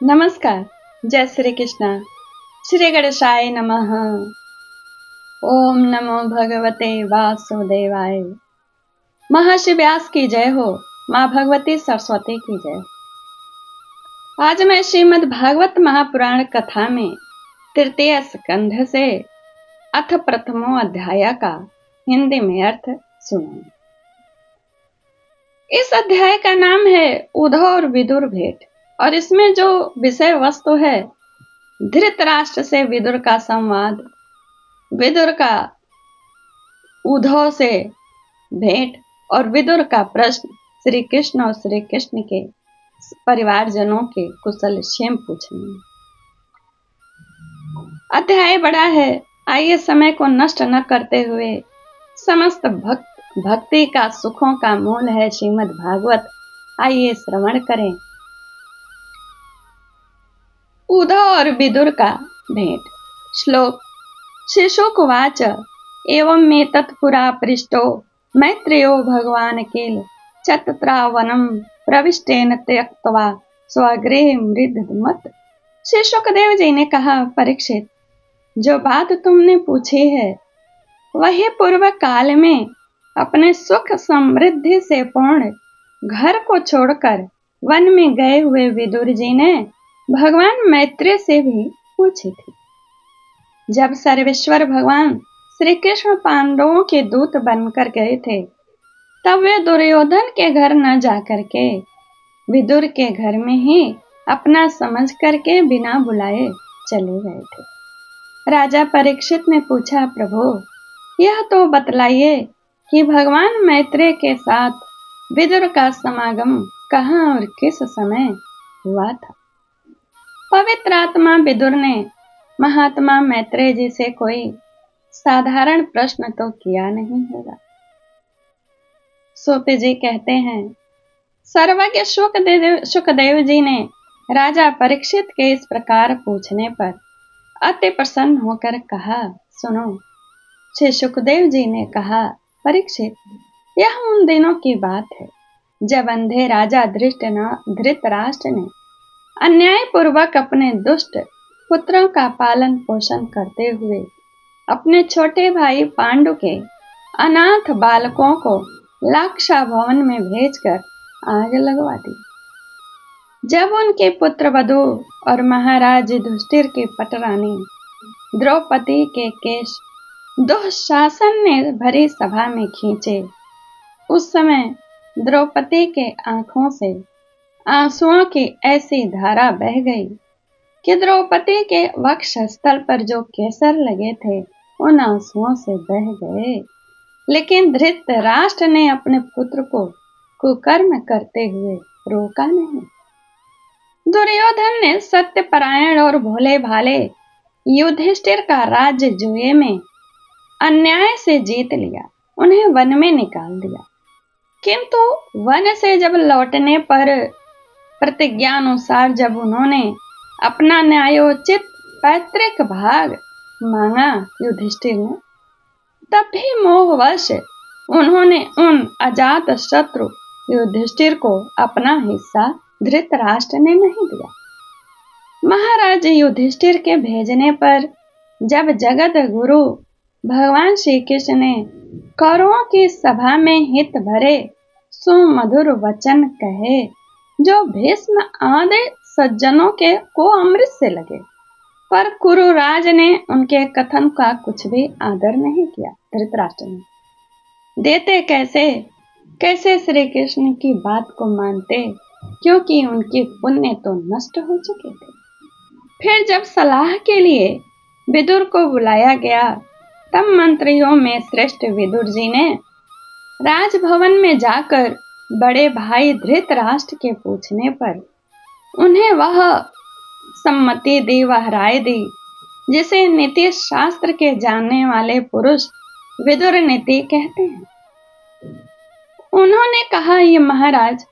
नमस्कार। जय श्री कृष्णा। श्री गणेशाय नमः। ओम नमो भगवते वासुदेवाय। महर्षि व्यास की जय हो। माँ भगवती सरस्वती की जय हो। आज मैं श्रीमद् भागवत महापुराण कथा में तृतीय स्कंध से अथ प्रथमो अध्याय का हिंदी में अर्थ सुनाऊंगी। इस अध्याय का नाम है उद्धव और विदुर भेंट, और इसमें जो विषय वस्तु है धृतराष्ट्र से विदुर का संवाद, विदुर का उद्धव से भेंट और विदुर का प्रश्न श्री कृष्ण और श्री कृष्ण के परिवारजनों के कुशल क्षेम पूछने। अध्याय बड़ा है, आइए समय को नष्ट न करते हुए समस्त भक्ति का सुखों का मूल है श्रीमद् भागवत, आइए श्रवण करें। उद्धव और विदुर का भेंट। श्लोक। शिशुकुवाच एवं मे तत्पुरा पृष्टो मैत्रेयो भगवान किल चतत्रावनम प्रविष्टेन त्यक्त्वा स्वगृह मृद्धमत। श्री सुखदेव जी ने कहा, परीक्षित, जो बात तुमने पूछी है वही पूर्व काल में अपने सुख समृद्धि से पूर्ण घर को छोड़कर वन में गए हुए विदुर जी ने भगवान मैत्रेय से भी पूछी थी। जब सर्वेश्वर भगवान श्री कृष्ण पांडवों के दूत बनकर गए थे, तब वे दुर्योधन के घर न जाकर के विदुर के घर में ही अपना समझ करके बिना बुलाए चले गए थे। राजा परीक्षित ने पूछा, प्रभु, यह तो बतलाइए कि भगवान मैत्रेय के साथ विदुर का समागम कहाँ और किस समय हुआ था। पवित्र आत्मा विदुर ने महात्मा मैत्रेय जी से कोई साधारण प्रश्न तो किया नहीं होगा। सूत जी कहते हैं, सर्वज्ञ सुखदेव जी ने राजा परीक्षित के इस प्रकार पूछने पर अति प्रसन्न होकर कहा, सुनो। श्री सुखदेव जी ने कहा, परीक्षित, यह उन दिनों की बात है जब अंधे राजा धृतराष्ट्र ने अन्याय पूर्वक अपने दुष्ट पुत्रों का पालन पोषण करते हुए अपने छोटे भाई पांडु के अनाथ बालकों को लाक्षा भवन में भेजकर आग लगवा दी। जब उनके पुत्र वधु और महाराज युधिष्ठिर की पटरानी द्रौपदी के केश दुःशासन ने भरी सभा में खींचे, उस समय द्रौपदी के आंखों से आंसुओं की ऐसी धारा बह गई कि द्रौपदी के वक्षस्थल पर जो केसर लगे थे उन आंसुओं से बह गए। लेकिन धृतराष्ट्र ने अपने पुत्र को कुकर्म करते हुए रोका नहीं। दुर्योधन ने सत्यपरायण और भोले भाले युधिष्ठिर का राज्य जुए में अन्याय से जीत लिया, उन्हें वन में निकाल दिया। किंतु वन से जब लौटने पर प्रतिज्ञा अनुसार जब उन्होंने अपना न्यायोचित पैतृक भाग मांगा युधिष्ठिर ने, तब भी मोहवश उन्होंने उन अजात शत्रु युधिष्ठिर को अपना हिस्सा धृतराष्ट्र ने नहीं दिया। महाराज युधिष्ठिर के भेजने पर जब जगत गुरु भगवान श्री कृष्ण ने कौरवों की सभा में हित भरे सुमधुर वचन कहे, जो भीष्म आदि सज्जनों के को अमृत से लगे, पर कुरुराज ने उनके कथन का कुछ भी आदर नहीं किया। धृतराष्ट्र ने देते कैसे श्री कृष्ण की बात को मानते, क्योंकि उनके पुण्य तो नष्ट हो चुके थे। फिर जब सलाह के लिए विदुर को बुलाया गया, तब मंत्रियों में श्रेष्ठ विदुर जी ने राजभवन में जाकर बड़े भाई धृतराष्ट्र के पूछने पर उन्हें वह सम्मति दी, वह राय दी जिसे नीति शास्त्र के जानने वाले पुरुष विदुर नीति कहते हैं। उन्होंने कहा, ये महाराज,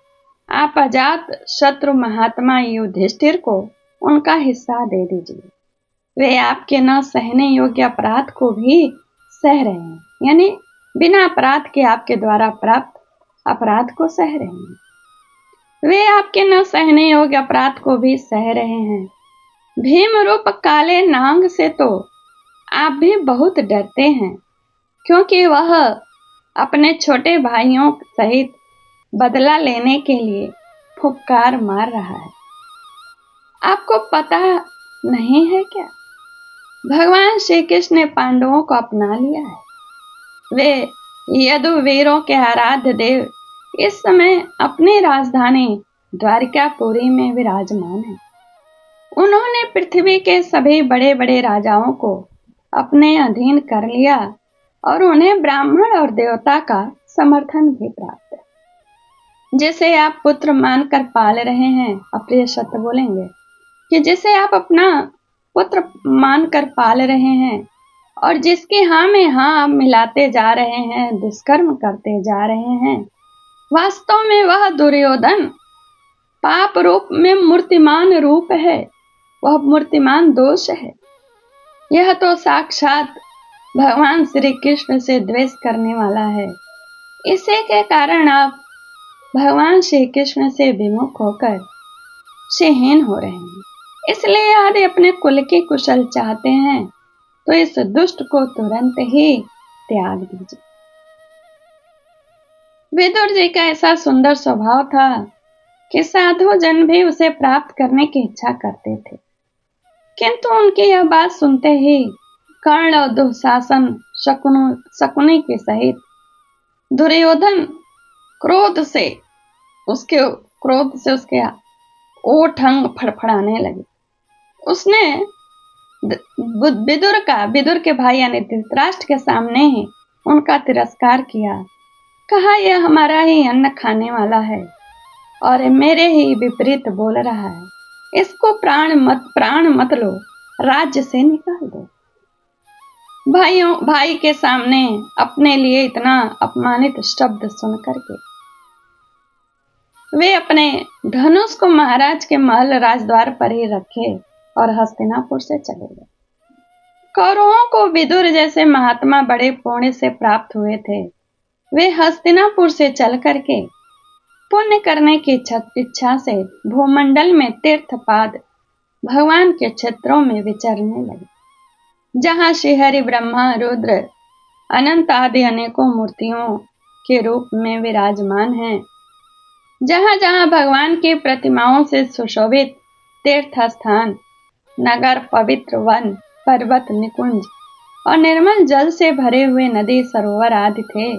आप अजात शत्रु महात्मा युधिष्ठिर को उनका हिस्सा दे दीजिए। वे आपके न सहने योग्य अपराध को भी सह रहे हैं, यानी बिना अपराध के आपके द्वारा प्राप्त अपराध को सह रहे हैं। वे आपके न सहने योग्य अपराध को भी सह रहे हैं। भीम रूप काले नांग से तो आप भी बहुत डरते हैं, क्योंकि वह अपने छोटे भाइयों सहित बदला लेने के लिए फुफकार मार रहा है। आपको पता नहीं है क्या? भगवान श्री कृष्ण ने पांडवों को अपना लिया है। वे यदुवीरों के आराध्य देव इस समय अपनी राजधानी द्वारिकापुरी में विराजमान है। उन्होंने पृथ्वी के सभी बड़े बड़े राजाओं को अपने अधीन कर लिया और उन्हें ब्राह्मण और देवता का समर्थन भी प्राप्त है। जिसे आप पुत्र मानकर पाल रहे हैं, अप्रिय सत्य बोलेंगे कि जिसे आप अपना पुत्र मानकर पाल रहे हैं और जिसके हाँ में हाँ मिलाते जा रहे हैं, दुष्कर्म करते जा रहे हैं, वास्तव में वह दुर्योधन पाप रूप में मूर्तिमान रूप है। वह मूर्तिमान दोष है। यह तो साक्षात भगवान श्री कृष्ण से द्वेष करने वाला है। इसी के कारण आप भगवान श्री कृष्ण से विमुख होकर सेहीन हो रहे हैं। इसलिए यदि अपने कुल की कुशल चाहते हैं तो इस दुष्ट को तुरंत ही त्याग दीजिए। विदुर जी का ऐसा सुंदर स्वभाव था कि साधु जन भी उसे प्राप्त करने की इच्छा करते थे, किंतु उनकी यह बात सुनते ही कर्ण और दुशासन शकुनी के सहित दुर्योधन क्रोध से उसके ओठ अंग फड़फड़ाने लगे। उसने विदुर के भाई यानी धृतराष्ट्र के सामने ही उनका तिरस्कार किया। कहा, यह हमारा ही अन्न खाने वाला है और मेरे ही विपरीत बोल रहा है। इसको प्राण मत लो, राज्य से निकाल दो। भाई के सामने अपने लिए इतना अपमानित शब्द सुन करके वे अपने धनुष को महाराज के महल राजद्वार पर ही रखे और हस्तिनापुर से चले गए। कौरवों को विदुर जैसे महात्मा बड़े पुण्य से प्राप्त हुए थे। वे हस्तिनापुर से चल करके पुण्य करने की इच्छा से भूमंडल में तीर्थपाद भगवान के क्षेत्रों में विचरने लगे, जहां श्रीहरि ब्रह्मा रुद्र अनंत आदि अनेकों मूर्तियों के रूप में विराजमान हैं। जहां जहां भगवान की प्रतिमाओं से सुशोभित तीर्थ स्थान, नगर, पवित्र वन, पर्वत, निकुंज और निर्मल जल से भरे हुए नदी, सरोवर आदि थे,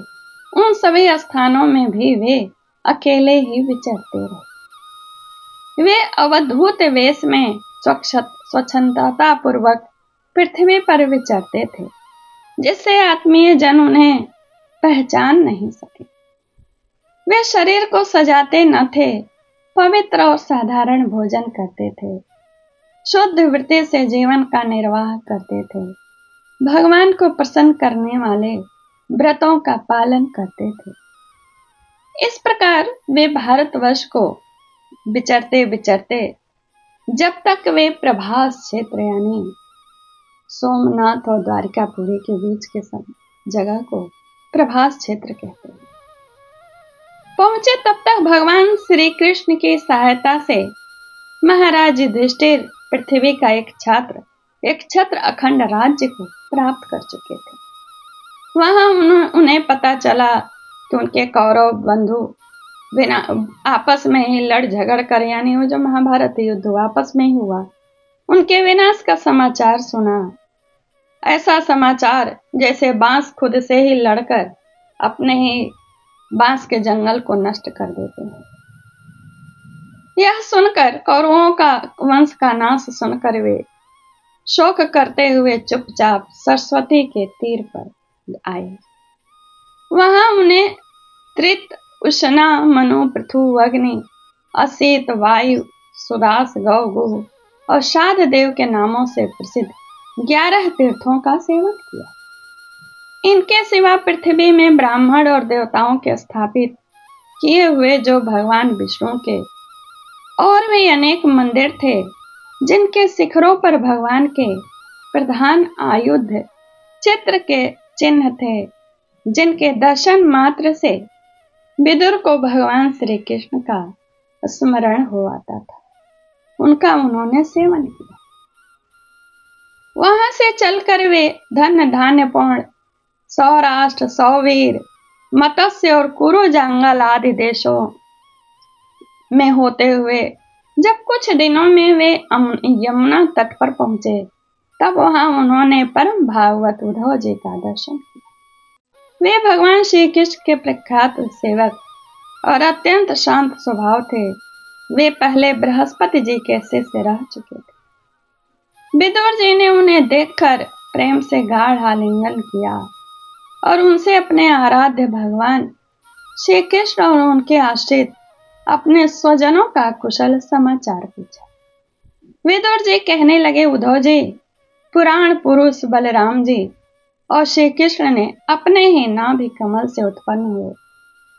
उन सभी स्थानों में भी वे अकेले ही विचरते रहे। वे अवधूत वेश में स्वच्छंदता पूर्वक पृथ्वी पर विचरते थे, जिससे आत्मीय जन उन्हें पहचान नहीं सके। वे शरीर को सजाते न थे, पवित्र और साधारण भोजन करते थे, शुद्ध वृत्ति से जीवन का निर्वाह करते थे, भगवान को प्रसन्न करने वाले व्रतों का पालन करते थे। इस प्रकार वे भारतवर्ष को विचरते विचरते जब तक वे प्रभास क्षेत्र यानी सोमनाथ और द्वारिकापुरी के बीच के सब जगह को प्रभास क्षेत्र कहते हैं पहुंचे, तब तक भगवान श्री कृष्ण की सहायता से महाराज युधिष्ठिर पृथ्वी का एक छत्र अखंड राज्य को प्राप्त कर चुके थे। वहां उन्हें पता चला कि उनके कौरव बंधु बिना आपस में ही लड़ झगड़ कर, यानी वो जो महाभारत युद्ध आपस में ही हुआ, उनके विनाश का समाचार सुना। ऐसा समाचार जैसे बांस खुद से ही लड़कर अपने ही बांस के जंगल को नष्ट कर देते हैं। यह सुनकर कौरवों का वंश का नाश सुनकर वे शोक करते हुए चुपचाप सरस्वती के तीर पर आए। वहां उन्हें त्रित, उष्णा, मनु, पृथु, अग्नि, असित, वायु, सुदास, गौ, गुह और शाद देव के नामों से प्रसिद्ध 11 तीर्थों का सेवन किया। इनके सिवा पृथ्वी में ब्राह्मण और देवताओं के स्थापित किए हुए जो भगवान विष्णु के और भी अनेक मंदिर थे, जिनके शिखरों पर भगवान के प्रधान आयुध चित्र के चिन्ह थे, जिनके दर्शन मात्र से विदुर को भगवान श्री कृष्ण का स्मरण हो आता था। उनका उन्होंने सेवन किया। वहां से चलकर वे धन धान्य पूर्ण सौराष्ट्र, सौवीर, मत्स्य और कुरु जंगल आदि देशों में होते हुए जब कुछ दिनों में वे यमुना तट पर पहुंचे, तब वहां उन्होंने परम भागवत उद्धव जी का दर्शन किया। वे भगवान श्री कृष्ण के प्रख्यात सेवक और अत्यंत शांत स्वभाव थे। वे पहले बृहस्पति जी के शिष्य रह चुके थे। विदुर जी ने उन्हें देखकर प्रेम से गाढ़ आलिंगन किया और उनसे अपने आराध्य भगवान श्री कृष्ण और उनके आश्रित अपने स्वजनों का कुशल समाचार पूछा। विदुर जी कहने लगे, उद्धव जी, पुराण पुरुष बलराम जी और श्री कृष्ण ने अपने ही नाभि कमल से उत्पन्न हुए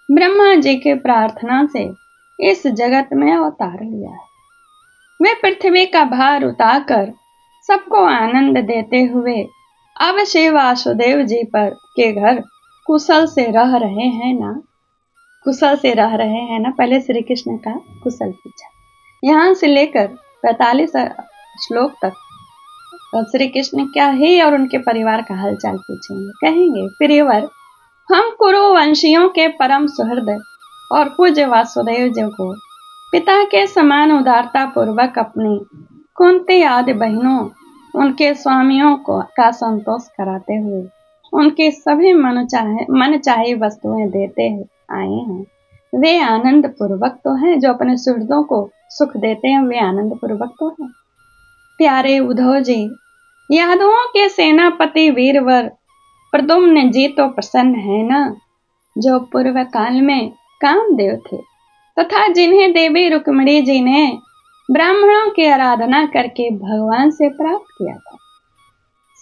ब्रह्मा जी की प्रार्थना से इस जगत में अवतार लिया है। वे पृथ्वी का भार उतारकर सबको आनंद देते हुए अब श्री वासुदेव जी पर के घर कुशल से रह रहे हैं ना? कुशल से रह रहे हैं ना? पहले श्री कृष्ण का कुशल पूछा। यहाँ से लेकर 45 श्लोक तक श्री कृष्ण क्या ही और उनके परिवार का हालचाल पूछेंगे। कहेंगे, प्रियवर, हम कुरु वंशियों के परम सुहृद और पूज्य वासुदेव जी को पिता के समान उदारता पूर्वक अपनी कुंती आदि बहनों, उनके स्वामियों का संतोष कराते हुए उनके सभी मन चाहे वस्तुएं देते आए हैं। वे आनंद पूर्वक तो हैं, जो अपने सुहृदों को सुख देते हैं, वे आनंद पूर्वक तो हैं। प्यारे उद्धव जी, यादवों के सेनापति वीरवर प्रद्युम्न जी तो प्रसन्न है ना, जो पूर्व काल में कामदेव थे तथा जिन्हें देवी रुक्मिणी जी ने ब्राह्मणों की आराधना करके भगवान से प्राप्त किया था।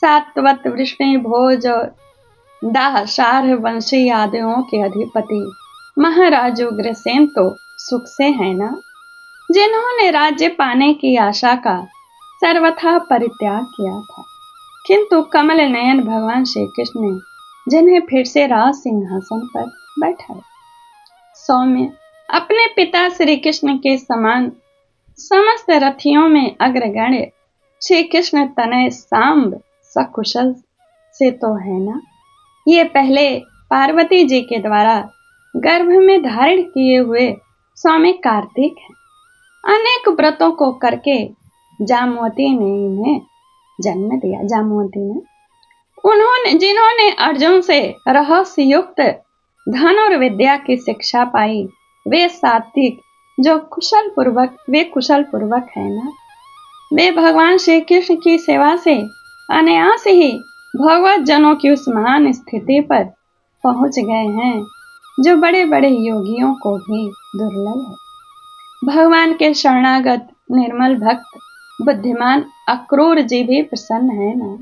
सात्वत, वृष्णि, भोज और दाह, शार्ह वंशी यादवों के अधिपति महाराज उग्रसेन तो सुख से है ना, जिन्होंने राज्य पाने की आशा का सर्वथा परित्याग किया था। किंतु कमल नयन भगवान श्री कृष्ण ने जिन्हें फिर से राज सिंहासन पर बैठाया। सौम्य, अपने पिता श्री कृष्ण के समान समस्त रथियों में अग्रगण्य श्री कृष्ण तनय सांब सकुशल से तो है ना। ये पहले पार्वती जी के द्वारा गर्भ में धारण किए हुए स्वामी कार्तिक हैं। अनेक व्रतों को करके जामवती ने इन्हें जन्म दिया। जामवती ने जिन्होंने अर्जुन से रहस्य युक्त धनुर्विद्या की शिक्षा पाई, वे सात्विक जो कुशल पूर्वक है ना। वे भगवान श्री कृष्ण की सेवा से अनायास ही भगवत जनों की उस महान स्थिति पर पहुंच गए हैं जो बड़े बड़े योगियों को भी दुर्लभ है। भगवान के शरणागत निर्मल भक्त बुद्धिमान अक्रूर जी भी प्रसन्न है ना,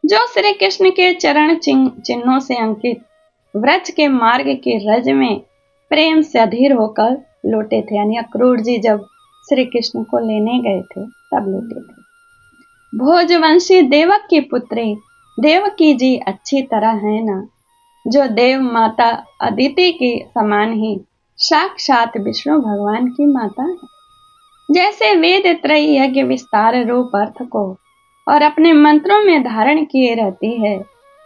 जो श्री कृष्ण के चरण चिन्हों से अंकित व्रज के मार्ग के रज में प्रेम से अधीर होकर लौटे थे। यानी अक्रूर जी जब श्री कृष्ण को लेने गए थे तब लौटे थे। भोजवंशी देवक की पुत्री देवकी जी अच्छी तरह है ना, जो देव माता अदिति के समान ही साक्षात विष्णु भगवान की माता है। जैसे वेद त्रयी यज्ञ विस्तार रूप अर्थ को और अपने मंत्रों में धारण किए रहती है,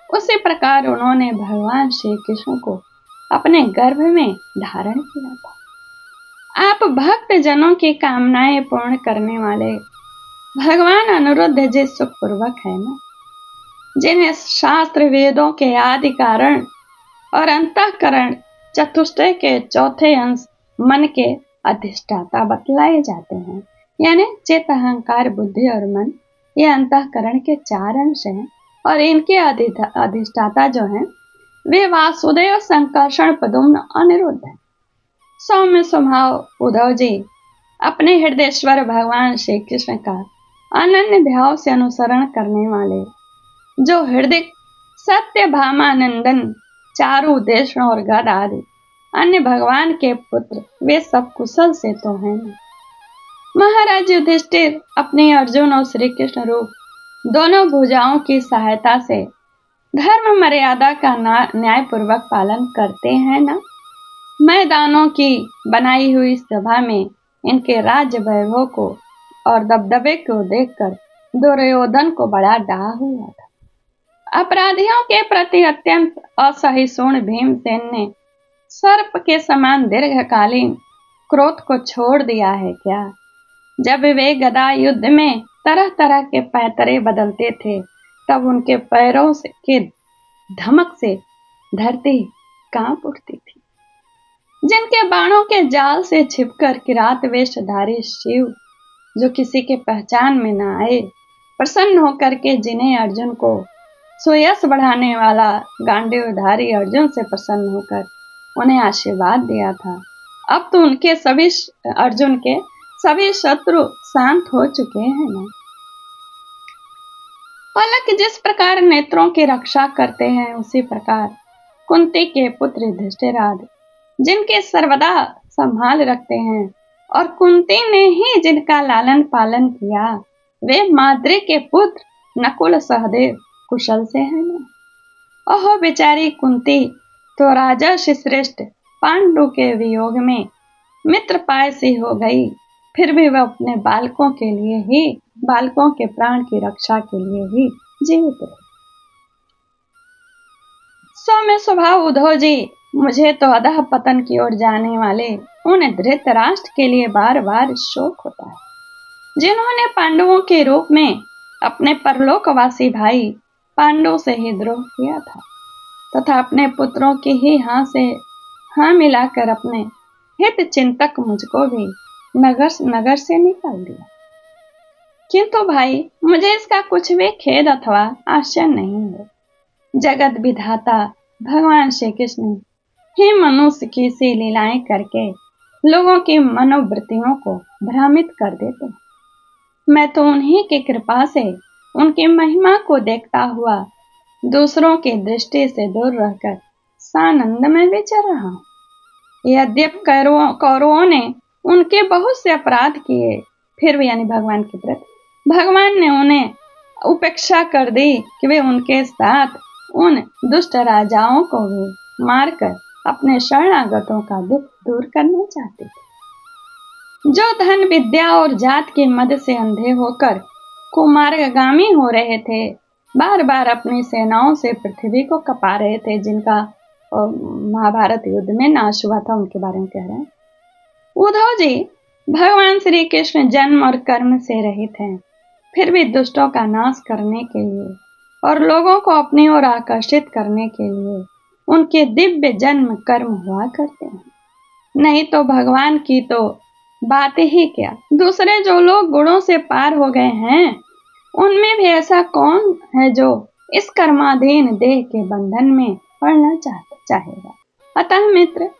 उसी प्रकार उन्होंने भगवान श्री कृष्ण को अपने गर्भ में धारण किया था। आप भक्त जनों की कामनाएं पूर्ण करने वाले भगवान अनिरुद्ध जी सुखपूर्वक है ना, जिन्हें शास्त्र वेदों के आदि कारण और अंतःकरण चतुष्टय के चौथे अंश मन के अधिष्ठाता बतलाए जाते हैं। यानी चित्त, अहंकार, बुद्धि और मन, ये अंतःकरण के 4 अंश हैं और इनके अधिष्ठाता जो हैं वे वासुदेव, संकर्षण, प्रद्युम्न, अनिरुद्ध हैं। सौम्य स्वभाव उद्धव जी अपने हृदयेश्वर भगवान श्री कृष्ण का अनन्य भाव से अनुसरण करने वाले, जो हृदय सत्य भामानंदन, चारु, देशण और गद आदि अन्य भगवान के पुत्र, वे सब कुशल से तो हैं ना। महाराज युधिष्ठिर अपने अर्जुन और श्री कृष्ण रूप दोनों भुजाओं की सहायता से धर्म मर्यादा का न्याय पूर्वक पालन करते हैं ना। मैदानों की बनाई हुई सभा में इनके राज्य वैभव को और दबदबे को देखकर दुर्योधन को बड़ा डाह हुआ था। अपराधियों के प्रति अत्यंत असहिष्णु भीमसेन ने सर्प के समान दीर्घकालीन क्रोध को छोड़ दिया है क्या? जब वे गदा युद्ध में तरह तरह के पैतरे बदलते थे, तब उनके पैरों से के धमक से धरती कांप उठती थी। जिनके बाणों के जाल से छिपकर किरात वेशधारी शिव, जो किसी के पहचान में न आए, प्रसन्न होकर के जिन्हें अर्जुन को सुयश बढ़ाने वाला गांडीवधारी अर्जुन से प्रसन्न होकर उन्हें आशीर्वाद दिया था, अब तो उनके सभी अर्जुन के सभी शत्रु शांत हो चुके हैं ना। पलक जिस प्रकार नेत्रों की रक्षा करते हैं, उसी प्रकार कुंती के पुत्र युधिष्ठिर जिनके सर्वदा संभाल रखते हैं, और कुंती ने ही जिनका लालन पालन किया, वे माद्री के पुत्र नकुल सहदेव कुशल से हैं ना। ओह बेचारी कुंती तो राजा श्रेष्ठ पांडु के वियोग में मित्र पाय सी हो गई, फिर भी वह अपने बालकों के प्राण की रक्षा के लिए ही जीवित रहे। सौम्य स्वभाव उद्धव जी, मुझे तो अधः पतन की ओर जाने वाले उन धृतराष्ट्र के लिए बार बार शोक होता है, जिन्होंने पांडवों के रूप में अपने परलोकवासी भाई पांडव से ही द्रोह किया था, तथा अपने पुत्रों की ही हाँ मिलाकर अपने हित चिंतक मुझको भी नगर से निकाल दिया। किंतु भाई, मुझे इसका कुछ भी खेद अथवा आश्चर्य नहीं है। जगत विधाता भगवान श्री कृष्ण ही मनुष्य की सी लीलाएं करके लोगों की मनोवृत्तियों को भ्रमित कर देते हैं। मैं तो उन्हीं की कृपा से उनकी महिमा को देखता हुआ दूसरों की दृष्टि से दूर रहकर सानंद में विचर रहा हूँ। यद्यपि कौरवों ने उनके बहुत से अपराध किए, फिर भी यानी भगवान के प्रति भगवान ने उन्हें उपेक्षा कर दी कि वे उनके साथ उन दुष्ट राजाओं को भी मारकर अपने शरणागतों का दुख दूर करना चाहते थे। जो धन विद्या और जात के मद से अंधे होकर कुमार्गामी हो रहे थे, बार बार अपनी सेनाओं से पृथ्वी को कपा रहे थे, जिनका महाभारत युद्ध में नाश हुआ था, उनके बारे में कह रहे हैं। उद्धव जी, भगवान श्री कृष्ण जन्म और कर्म से रहित हैं, फिर भी दुष्टों का नाश करने के लिए और लोगों को अपनी ओर आकर्षित करने के लिए उनके दिव्य जन्म कर्म हुआ करते हैं। नहीं तो भगवान की तो बात ही क्या, दूसरे जो लोग गुणों से पार हो गए हैं, उनमें भी ऐसा कौन है जो इस कर्माधीन देह के बंधन में पड़ना चाहेगा। अतः मित्र,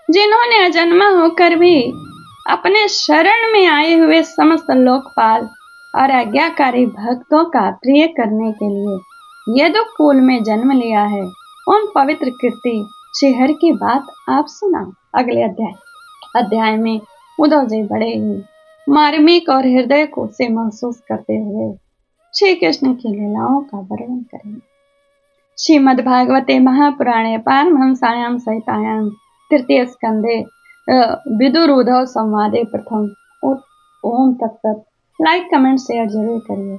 जिन्होंने अजन्मा होकर भी अपने शरण में आए हुए समस्त लोकपाल और आज्ञाकारी भक्तों का प्रिय करने के लिए यदुकुल में जन्म लिया है, उन पवित्र कीर्ति श्रीहरि की बात आप सुना। अगले अध्याय में उद्धव जी बड़े ही मार्मिक और हृदय को से महसूस करते हुए श्री कृष्ण की लीलाओं का वर्णन करेंगे। श्रीमद् भागवते महापुराणे पारमहंसायां सहितायां तृतीय स्कंदे विदुर उद्धव संवादे प्रथम। ओम तत्सत। लाइक कमेंट शेयर जरूर करिए।